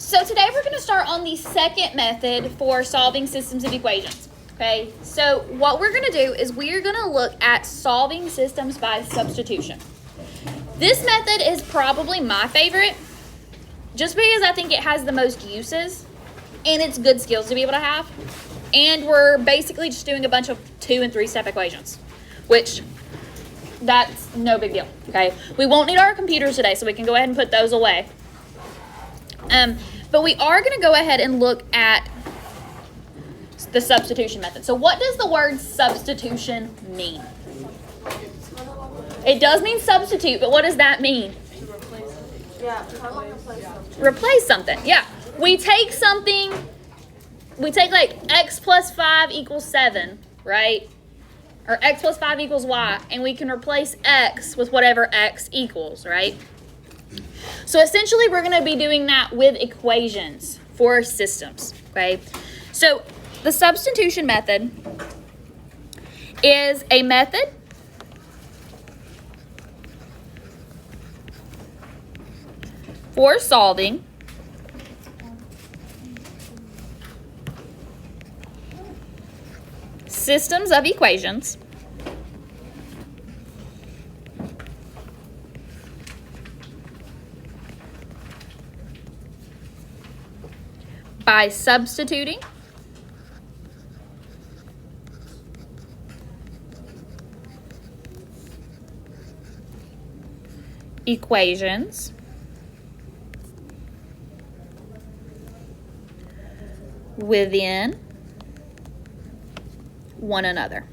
So today we're going to start on the second method for solving systems of equations. Okay, so what we're going to do is we're going to look at solving systems by substitution. This method is probably my favorite just because I think it has the most uses and it's good skills to be able to have. And we're basically just doing a bunch of 2- and 3-step equations, which that's no big deal. Okay, we won't need our computers today, so we can go ahead and put those away. But we are going to go ahead and look at the substitution method. So what does the word substitution mean? It does mean substitute, but what does that mean? Replace something. Yeah. We take something, we take like x plus 5 equals 7, right? Or x plus 5 equals y, and we can replace x with whatever x equals, right? So essentially, we're going to be doing that with equations for systems, okay? So the substitution method is a method for solving systems of equations by substituting equations within one another.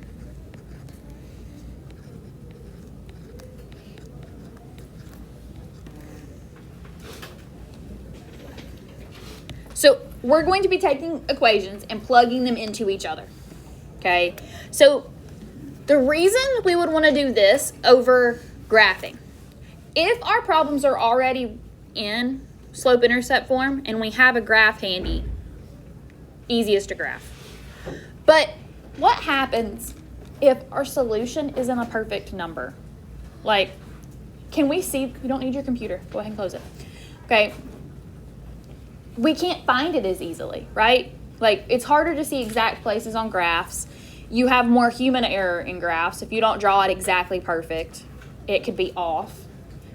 So we're going to be taking equations and plugging them into each other, okay? So the reason we would want to do this over graphing, if our problems are already in slope-intercept form and we have a graph handy, easiest to graph. But what happens if our solution isn't a perfect number? Like, can we see? You don't need your computer. Go ahead and close it. Okay. We can't find it as easily, right? Like, it's harder to see exact places on graphs. You have more human error in graphs. If you don't draw it exactly perfect, it could be off,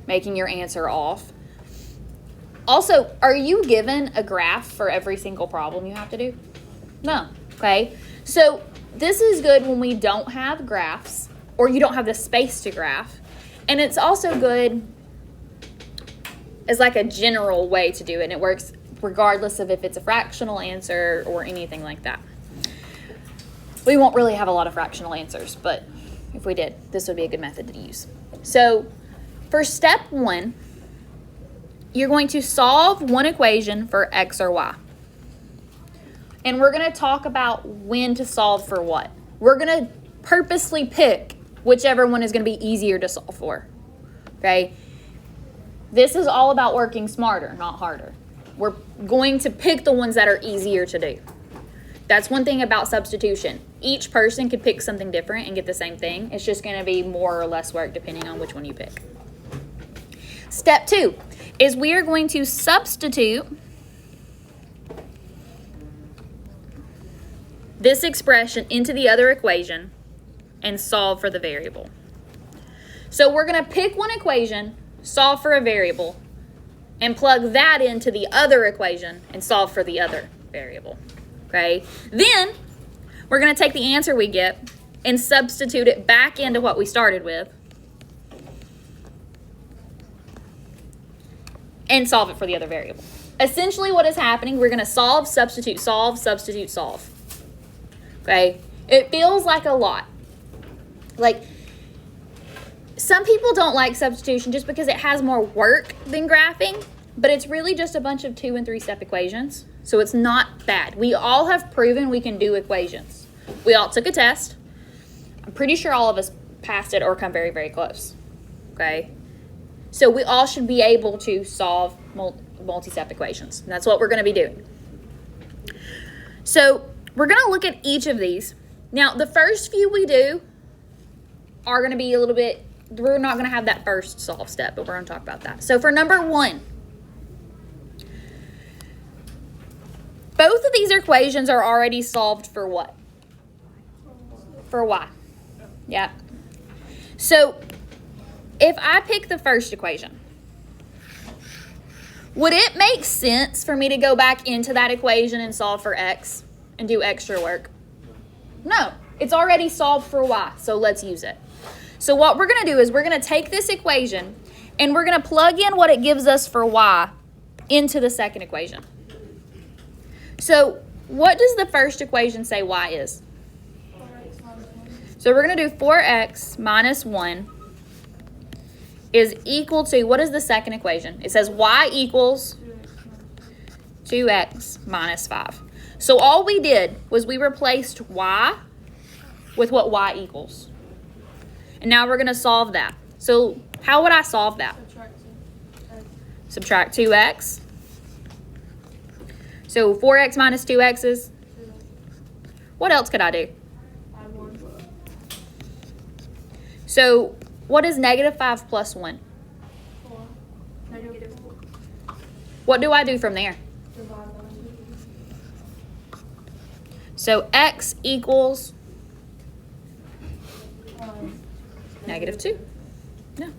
making your answer off. Also, are you given a graph for every single problem you have to do? No, okay? So this is good when we don't have graphs or you don't have the space to graph. And it's also good as like a general way to do it. And it works regardless of if it's a fractional answer or anything like that. We won't really have a lot of fractional answers, but if we did, this would be a good method to use. So for step 1, you're going to solve one equation for x or y. And we're going to talk about when to solve for what. We're going to purposely pick whichever one is going to be easier to solve for. Okay? This is all about working smarter, not harder. We're going to pick the ones that are easier to do. That's one thing about substitution. Each person could pick something different and get the same thing. It's just going to be more or less work depending on which one you pick. Step 2 is we are going to substitute this expression into the other equation and solve for the variable. So we're going to pick one equation, solve for a variable, and plug that into the other equation and solve for the other variable. Okay? Then we're going to take the answer we get and substitute it back into what we started with and solve it for the other variable. Essentially what is happening, we're going to solve, substitute, solve, substitute, solve. Okay? It feels like a lot. Like, some people don't like substitution just because it has more work than graphing, but it's really just a bunch of 2- and 3-step equations, so it's not bad. We all have proven we can do equations. We all took a test. I'm pretty sure all of us passed it or come very, very close. Okay? So we all should be able to solve multi-step equations. And that's what we're going to be doing. So we're going to look at each of these. Now, the first few we do are going to be a little bit, we're not going to have that first solve step, but we're going to talk about that. So for number 1, both of these equations are already solved for what? For y. Yeah. So if I pick the first equation, would it make sense for me to go back into that equation and solve for x and do extra work? No, it's already solved for y, so let's use it. So what we're going to do is we're going to take this equation and we're going to plug in what it gives us for y into the second equation. So what does the first equation say y is? So we're going to do 4x minus 1 is equal to, what is the second equation? It says y equals 2x minus 5. So all we did was we replaced y with what y equals. And now we're going to solve that. So how would I solve that? Subtract 2x. So 4x minus 2x is? What else could I do? So what is negative 5 plus 1? 4. Negative 4. What do I do from there? So x equals negative 2. No.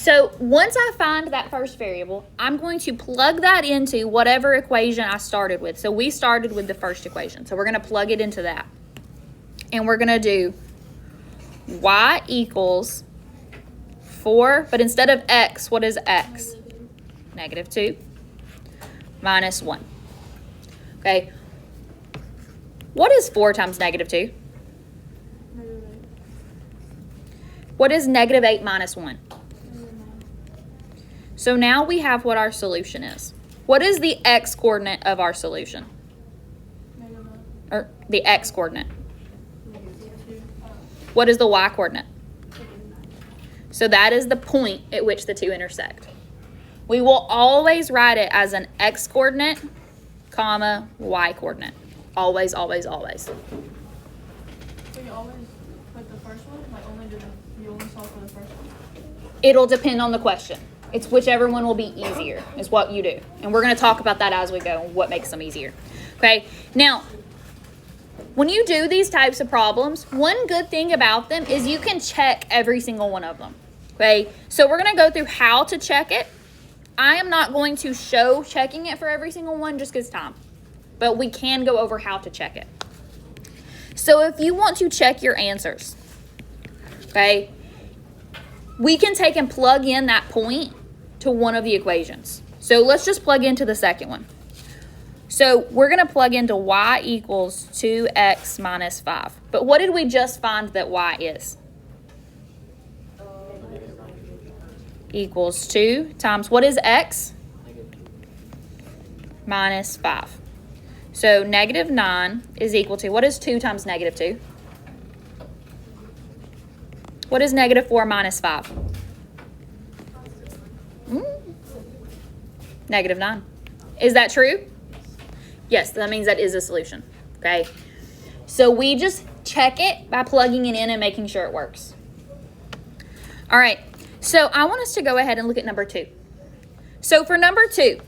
So once I find that first variable, I'm going to plug that into whatever equation I started with. So we started with the first equation. So we're going to plug it into that. And we're going to do y equals 4, but instead of x, what is x? Negative 2 minus 1. Okay. What is 4 times negative 2? What is negative 8 minus 1? So now we have what our solution is. What is the x coordinate of our solution? Or the x coordinate. What is the y coordinate? So that is the point at which the two intersect. We will always write it as an x coordinate, comma, y coordinate. Always, always, always. So you always put the first one? Like you only solve for the first one? It'll depend on the question. It's whichever one will be easier is what you do. And we're going to talk about that as we go, what makes them easier. Okay, now, when you do these types of problems, one good thing about them is you can check every single one of them. Okay, so we're going to go through how to check it. I am not going to show checking it for every single one just because time. But we can go over how to check it. So if you want to check your answers, okay, we can take and plug in that point to one of the equations. So let's just plug into the second one. So we're going to plug into y equals 2x minus 5. But what did we just find that y is? Equals 2 times, what is x? Minus 5. So negative 9 is equal to, what is 2 times negative 2? What is negative 4 minus 5? Negative 9. Is that true? Yes, that means that is a solution. Okay. So we just check it by plugging it in and making sure it works. All right. So I want us to go ahead and look at number 2. So for number 2,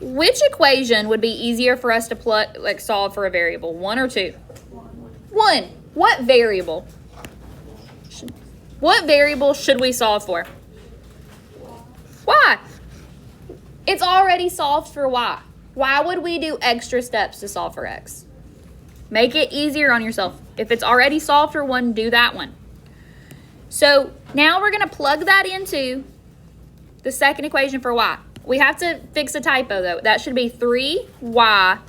which equation would be easier for us to solve for a variable? 1 or 2? 1. What variable? What variable should we solve for? Why? It's already solved for y. Why would we do extra steps to solve for x? Make it easier on yourself. If it's already solved for one, do that one. So now we're going to plug that into the second equation for y. We have to fix a typo though. That should be 3y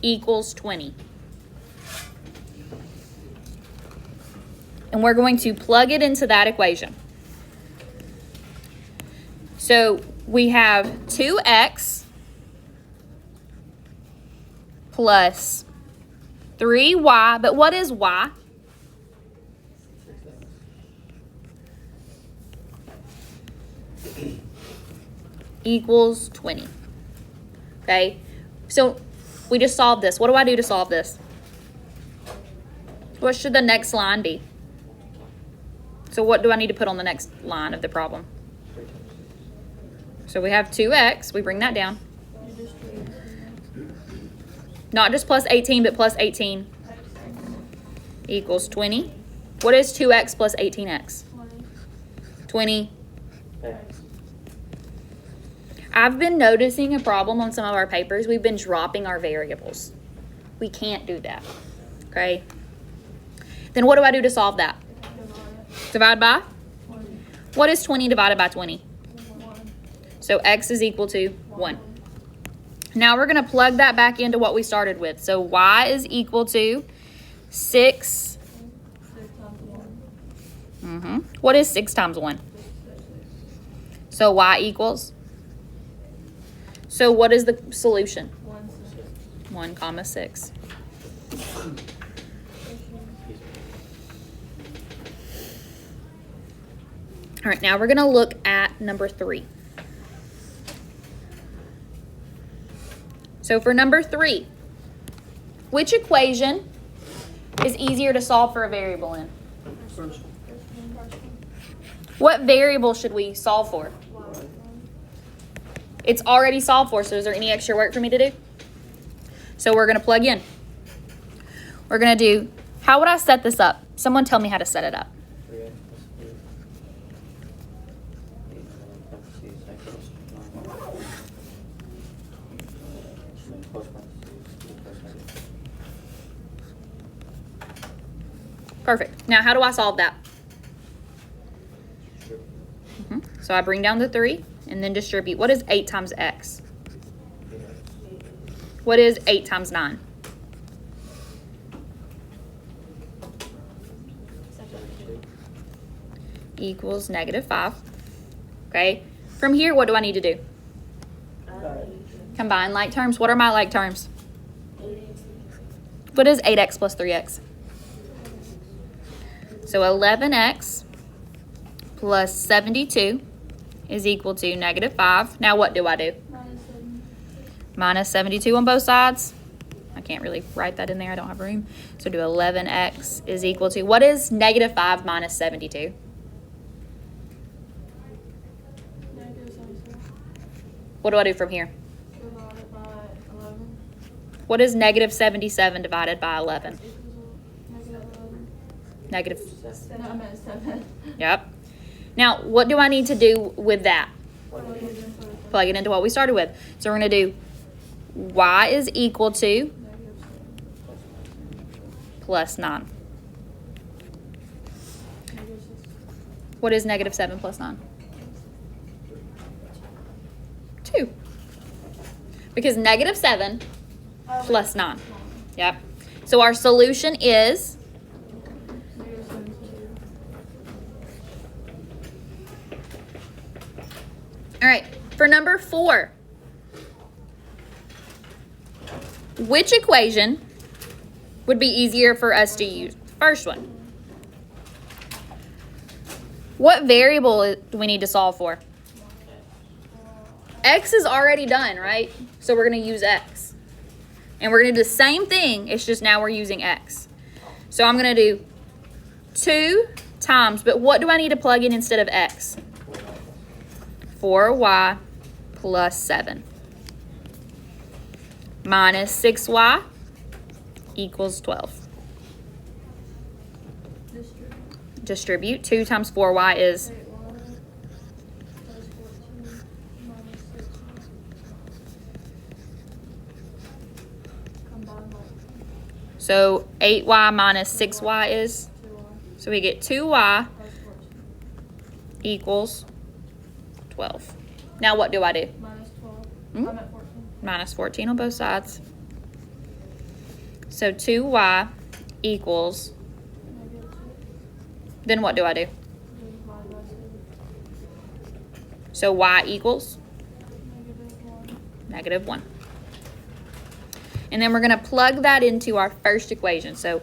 equals 20. And we're going to plug it into that equation. So we have 2x plus 3y, but what is y? Equals 20. Okay, so we just solved this. What do I do to solve this? What should the next line be? So what do I need to put on the next line of the problem? So we have 2x, we bring that down. Not just plus 18, but plus 18 equals 20. What is 2x plus 18x? 20. I've been noticing a problem on some of our papers. We've been dropping our variables. We can't do that. Okay? Then what do I do to solve that? Divide by? What is 20 divided by 20? 1. So x is equal to 1. Now we're going to plug that back into what we started with. So y is equal to 6. 6 times 1. What is 6 times 1? So y equals? So what is the solution? 1, 6. 1 comma 6. All right, now we're going to look at number 3. So for number 3, which equation is easier to solve for a variable in? What variable should we solve for? It's already solved for, so is there any extra work for me to do? So we're going to plug in. We're going to do, how would I set this up? Someone tell me how to set it up. Perfect. Now, how do I solve that? So I bring down the 3 and then distribute. What is 8 times x? What is 8 times 9? Equals -5. Okay. From here, what do I need to do? Combine like terms. What are my like terms? What is 8x plus 3x? So 11x plus 72 is equal to -5. Now what do I do? Minus 72 on both sides. I can't really write that in there. I don't have room. So do 11x is equal to, what is -5 minus 72? What do I do from here? Divided by 11. What is -77 divided by 11? Negative. No, I meant 7. Yep. Now, what do I need to do with that? Plug it into what we started with. So we're going to do y is equal to plus 9. What is -7 plus 9? 2. Because -7 plus 9. Yep. So our solution is all right, for number 4, which equation would be easier for us to use? First one. What variable do we need to solve for? X is already done, right? So we're going to use X. And we're going to do the same thing, it's just now we're using X. So I'm going to do 2 times, but what do I need to plug in instead of X? 4y plus 7 minus 6y equals 12. Distribute. 2 times 4y is 8y plus 14 minus 6y. Combine like so 8y minus 6y is 2y so we get 2y plus 14. equals 12. Now what do I do? Minus 12. Hmm? I'm at 14. Minus 14 on both sides. So 2y equals, Negative 2. then what do I do? Divide by 2. So y equals Negative 1. -1. And then we're going to plug that into our first equation. So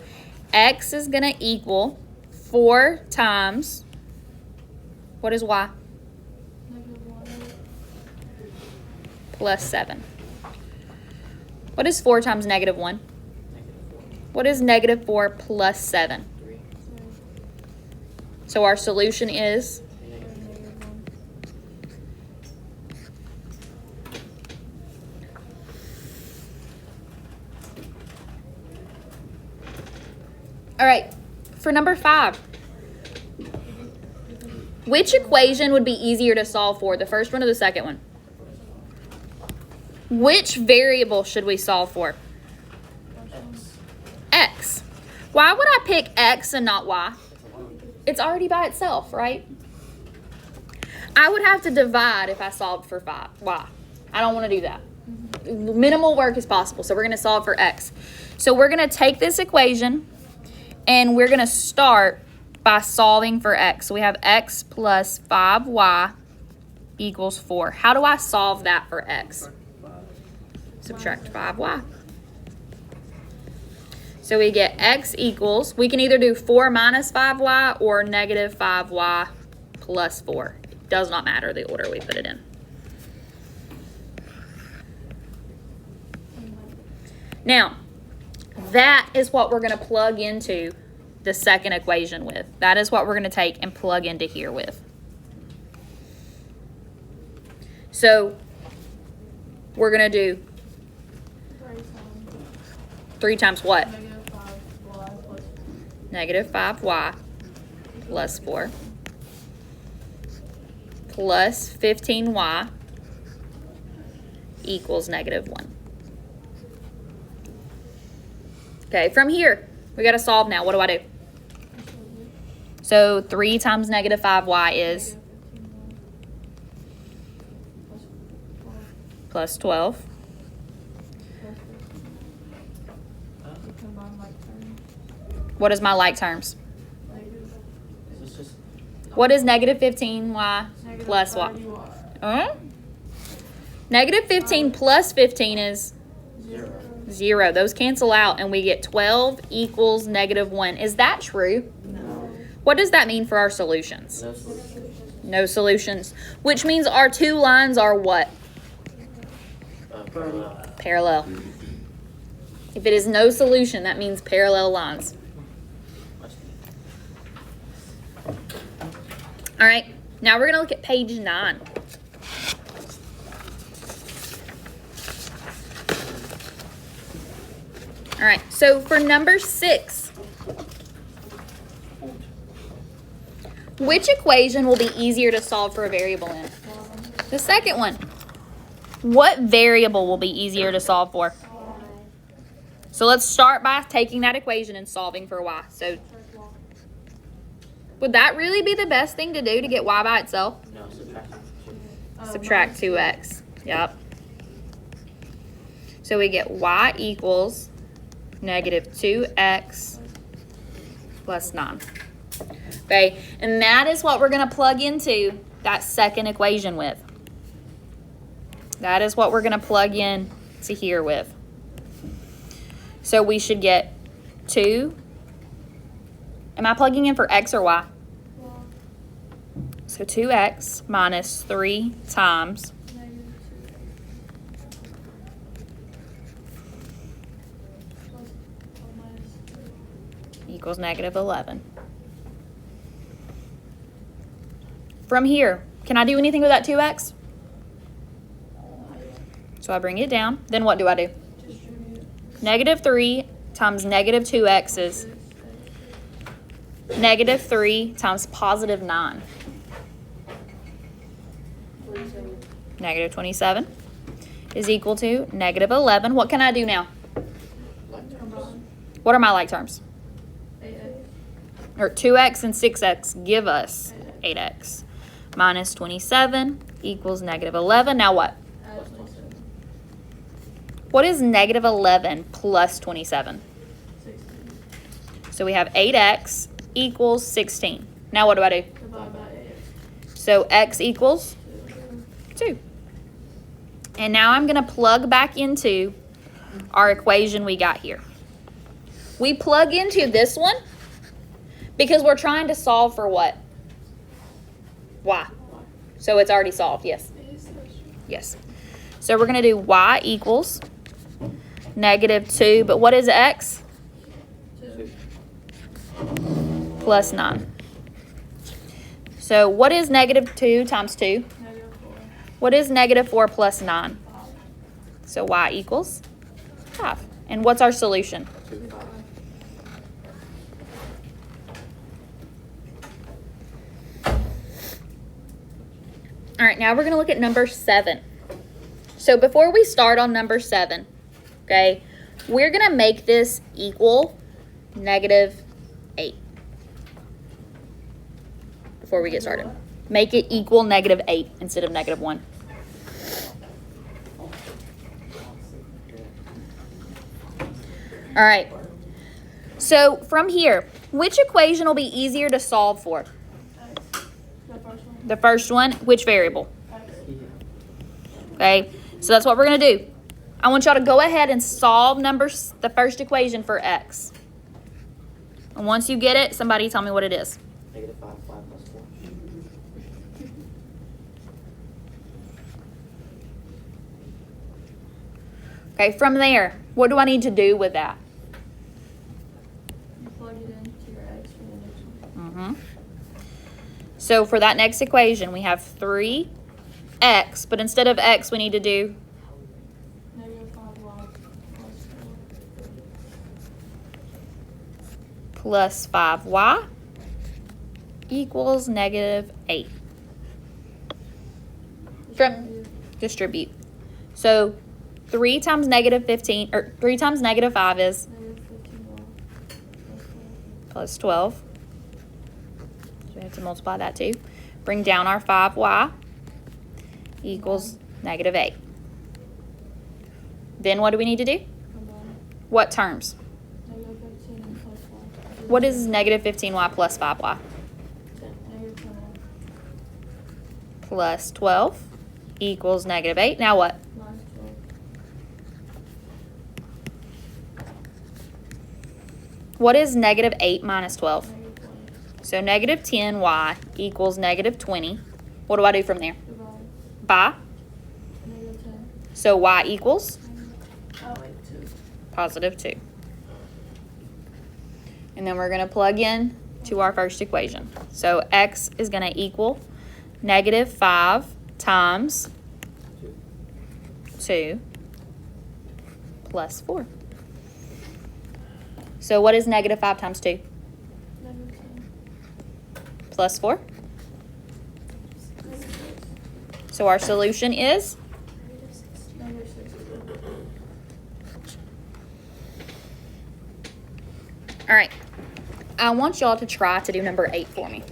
x is going to equal 4 times, what is y? Negative 1. Plus 7. What is 4 times -1? What is -4 plus 7? So our solution is Negative 1. All right, for number 5. Which equation would be easier to solve for, the first one or the second one? Which variable should we solve for? X. Why would I pick X and not Y? It's already by itself, right? I would have to divide if I solved for Y. I don't want to do that. Minimal work is possible, so we're going to solve for X. So we're going to take this equation, and we're going to start by solving for X. So we have X plus 5Y equals 4. How do I solve that for X? Subtract 5Y. So we get X equals, we can either do 4 minus 5Y or negative 5Y plus 4. It does not matter the order we put it in. Now, that is what we're going to plug into the second equation with. That is what we're going to take and plug into here with. So, we're going to do 3 times what? Negative 5y plus 4 plus 15y equals negative 1. Okay, from here, we got to solve now. What do I do? So 3 times negative 5y is plus 12. What is my like terms? What is negative 15y plus y? Negative 15 plus 15 is 0. Those cancel out and we get 12 equals negative 1. Is that true? No. What does that mean for our solutions? No solutions. Which means our 2 lines are what? Parallel. If it is no solution, that means parallel lines. All right, now we're going to look at page 9. All right, so for number 6, which equation will be easier to solve for a variable in? The second one. What variable will be easier to solve for? So let's start by taking that equation and solving for y. So would that really be the best thing to do to get y by itself? No, Subtract 2x. Yep. So we get y equals negative 2x plus 9. Okay, and that is what we're going to plug into that second equation with. That is what we're going to plug in to here with. So we should get 2. Am I plugging in for x or y? So 2x minus 3 times equals negative 11. From here, can I do anything with that 2x? So I bring it down. Then what do I do? Negative 3 times negative 2x is negative 3 times positive 9. Negative 27 is equal to negative 11. What can I do now? What are my like terms? 8x. Or 2x and 6x give us 8x. Minus 27 equals negative 11. Now what? What is negative 11 plus 27? 16. So we have 8x equals 16. Now what do I do? Divide by 8. So x equals 2. And now I'm going to plug back into our equation we got here. We plug into this one because we're trying to solve for what? Y. So it's already solved, yes. Yes. So we're going to do y equals negative 2. But what is x? 2. Plus 9. So what is negative 2 times 2? Negative 4. What is negative 4 plus 9? 5. So y equals 5. And what's our solution? All right, now we're going to look at number 7. So before we start on number 7, okay, we're going to make this equal -8 before we get started. Make it equal -8 instead of -1. All right. So from here, which equation will be easier to solve for? X. The first one. The first one, which variable? X. Okay, so that's what we're going to do. I want y'all to go ahead and solve the first equation for x. And once you get it, somebody tell me what it is. -5, 5 plus 4. Okay, from there, what do I need to do with that? You plug it into your X for the next one. So for that next equation, we have 3x, but instead of x, we need to do -5y plus 5y equals -8. From distribute. So 3 times -15, or 3 times -5 is -15y plus 12. So we have to multiply that too. Bring down our 5y equals -8. Then what do we need to do? combined. What terms? -15 and plus y. What is -15y plus 5y? -10y Plus 12 equals -8. Now what? minus 12. What is -8 minus 12? -20. So -10y equals -20. What do I do from there? Divide. By. -10. So y equals Oh, wait, 2. positive 2. And then we're going to plug in to our first equation. So x is going to equal -5 times 2 plus 4. So what is -5 times 2? -10. Plus 4. -6. So our solution is -6. all right. I want y'all to try to do number 8 for me.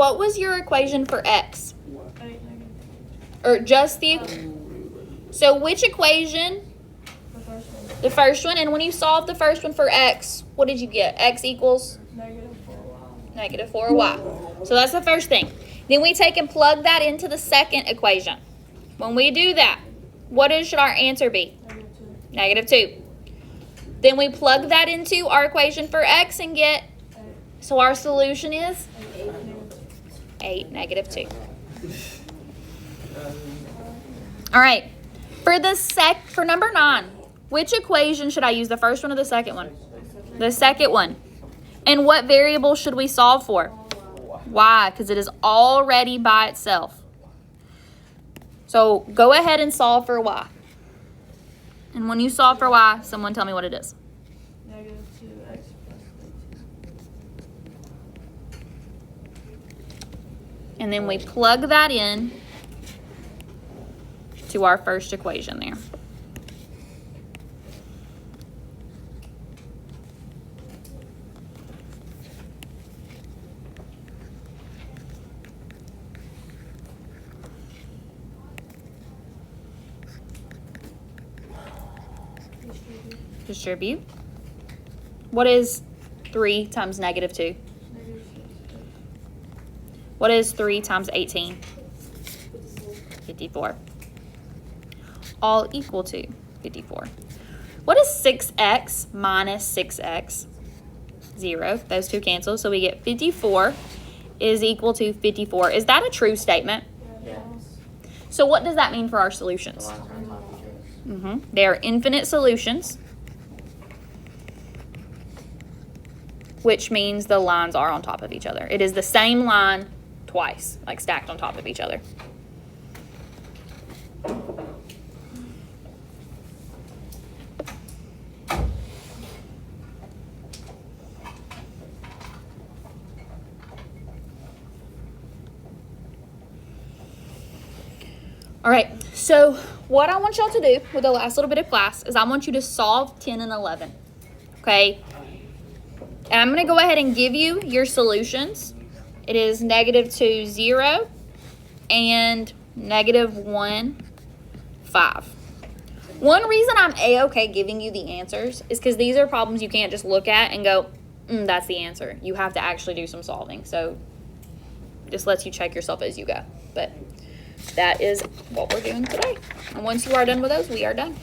What was your equation for x? 8 Or just the... So which equation? The first one. The first one. And when you solved the first one for x, what did you get? X equals -4y. -4y. So that's the first thing. Then we take and plug that into the second equation. When we do that, should our answer be? -2. Then we plug that into our equation for x and get, so our solution is 8, -2. All right, for number 9, which equation should I use, the first one or the second one? The second one. And what variable should we solve for? Y, because it is already by itself. So go ahead and solve for y. And when you solve for y, someone tell me what it is. -2x plus 18. And then we plug that in to our first equation there. Distribute. What is 3 times -2? What is 3 times 18? 54. All equal to 54. What is 6x minus 6x? 0. Those two cancel, so we get 54 is equal to 54. Is that a true statement? Yes. So what does that mean for our solutions? They are infinite solutions, which means the lines are on top of each other. It is the same line twice, like stacked on top of each other. All right, so what I want y'all to do with the last little bit of class is I want you to solve 10 and 11, okay? And I'm going to go ahead and give you your solutions. It is -2, 0, and -1, 5. One reason I'm A-okay giving you the answers is because these are problems you can't just look at and go, that's the answer. You have to actually do some solving. So just lets you check yourself as you go. But that is what we're doing today. And once you are done with those, we are done.